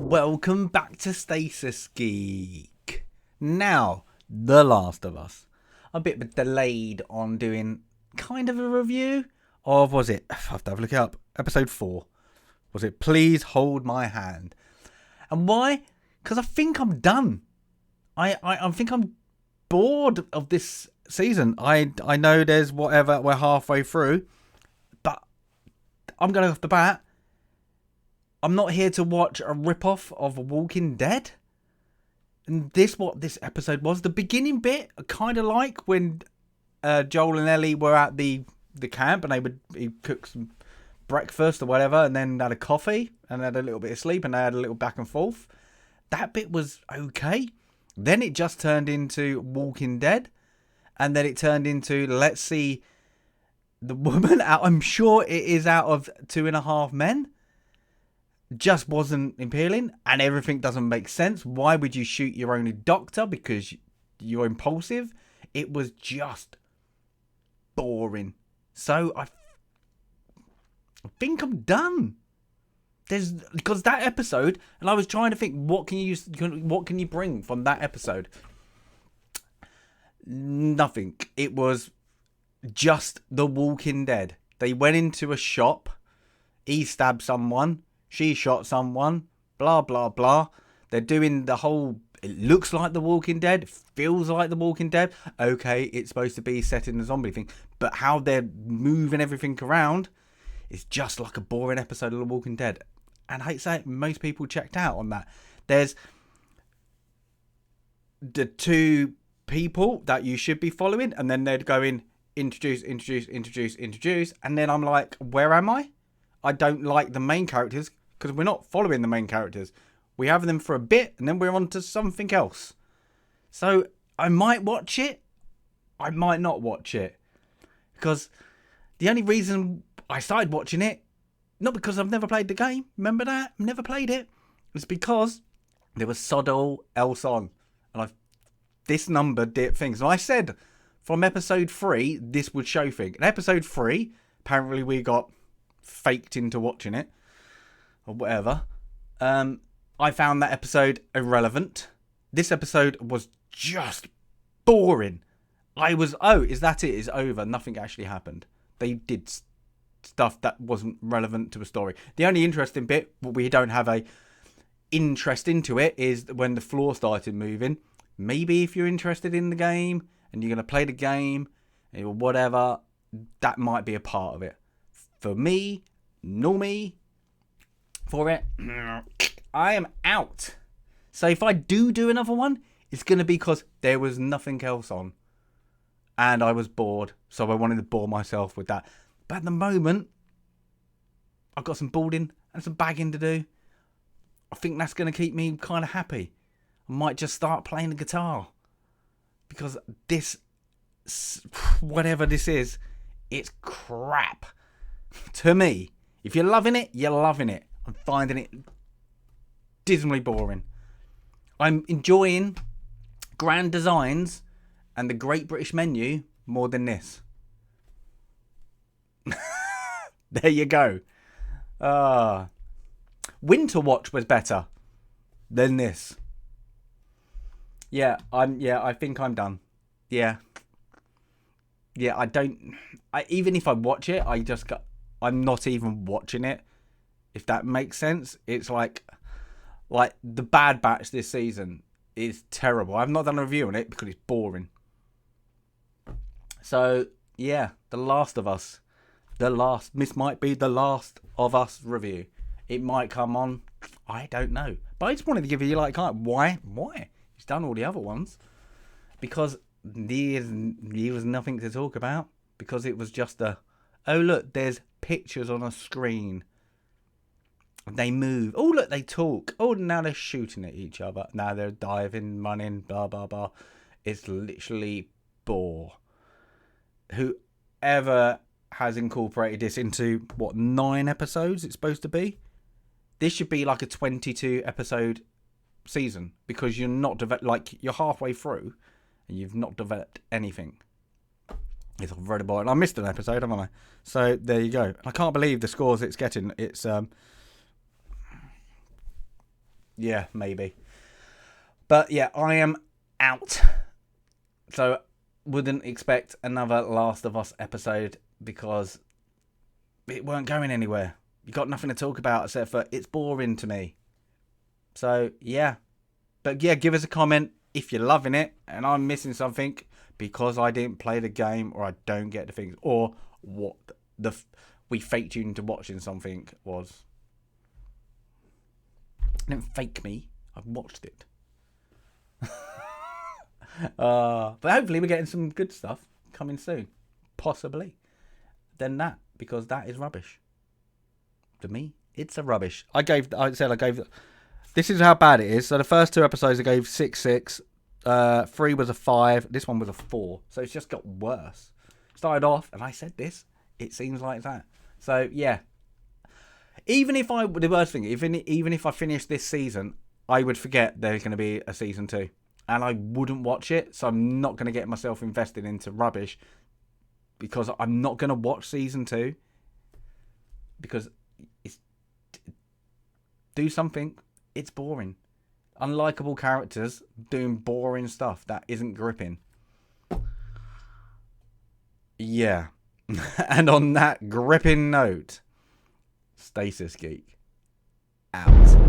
welcome back to Stasis, Geek. Now, The Last of Us. A bit delayed on doing kind of a review of, was it? I have to have a look it up. Episode 4. Was it Please Hold My Hand? And why? Because I think I'm done. I think I'm bored of this season. I know there's whatever, we're halfway through. But I'm going off the bat. I'm not here to watch a rip-off of Walking Dead. And what this episode was. The beginning bit, I kind of like when Joel and Ellie were at the camp and he cooked some breakfast or whatever and then had a coffee and had a little bit of sleep and they had a little back and forth. That bit was okay. Then it just turned into Walking Dead. And then it turned into, let's see the woman out. I'm sure it is out of 2.5 Men. Just wasn't appealing and everything doesn't make sense. Why would you shoot your only doctor? Because you're impulsive. It was just boring. So I think I'm done. Because that episode, and I was trying to think, what can you bring from that episode? Nothing. It was just The Walking Dead. They went into a shop. He stabbed someone. She shot someone. Blah, blah, blah. They're doing the whole, it looks like The Walking Dead. Feels like The Walking Dead. Okay, it's supposed to be set in the zombie thing. But how they're moving everything around is just like a boring episode of The Walking Dead. And I hate to say it, most people checked out on that. There's the two people that you should be following. And then they'd go in, introduce. And then I'm like, where am I? I don't like the main characters because we're not following the main characters. We have them for a bit and then we're on to something else. So I might watch it. I might not watch it. Because the only reason I started watching it, not because I've never played the game. Remember that? Never played it. It's because there was sod all else on. And this number did things. And I said from episode 3, this would show things. In episode 3, apparently we got faked into watching it or whatever. I found that episode irrelevant. This episode was just boring. Is that it? It's over. Nothing actually happened. They did stuff that wasn't relevant to a story. The only interesting bit, but we don't have a interest into it, is when the floor started moving. Maybe if you're interested in the game and you're going to play the game or whatever, that might be a part of it. For me, for it, I am out. So if I do another one, it's going to be because there was nothing else on. And I was bored. So I wanted to bore myself with that. But at the moment, I've got some boarding and some bagging to do. I think that's going to keep me kind of happy. I might just start playing the guitar. Because this, whatever this is, it's crap. To me. If you're loving it, you're loving it. I'm finding it dismally boring. I'm enjoying Grand Designs and the Great British Menu more than this. There you go. Winter Watch was better than this. I think I'm done. Yeah, even if I watch it, I'm not even watching it. If that makes sense. It's like the Bad Batch this season is terrible. I've not done a review on it because it's boring. So, yeah, The Last of Us. This might be the Last of Us review. It might come on. I don't know. But I just wanted to give you why? He's done all the other ones. Because there was nothing to talk about. Because it was just oh look, there's pictures on a screen. They move. Oh look, they talk. Oh, now they're shooting at each other. Now they're diving, running, blah, blah, blah. It's literally bore. Whoever has incorporated this into 9 episodes it's supposed to be. This should be like a 22 episode season because you're not you're halfway through and you've not developed anything. It's very boring. I missed an episode, haven't I? So there you go. I can't believe the scores it's getting. It's Yeah, maybe. But yeah, I am out. So wouldn't expect another Last of Us episode because it weren't going anywhere. You got nothing to talk about except for it's boring to me. So yeah. But yeah, give us a comment if you're loving it and I'm missing something because I didn't play the game or I don't get the things or what we faked you into watching something was. Don't fake me. I've watched it. But hopefully we're getting some good stuff coming soon. Possibly. Then that, because that is rubbish. To me, it's a rubbish. This is how bad it is. So the first 2 episodes I gave 6/6. 3 was a 5. This one was a 4. So it's just got worse. Started off, and I said this. It seems like that. So yeah. The worst thing, even if I finish this season, I would forget there's going to be a season 2. And I wouldn't watch it. So I'm not going to get myself invested into rubbish. Because I'm not going to watch season 2. Because do something. It's boring. Unlikable characters doing boring stuff that isn't gripping. Yeah. And on that gripping note, Stasis Geek out.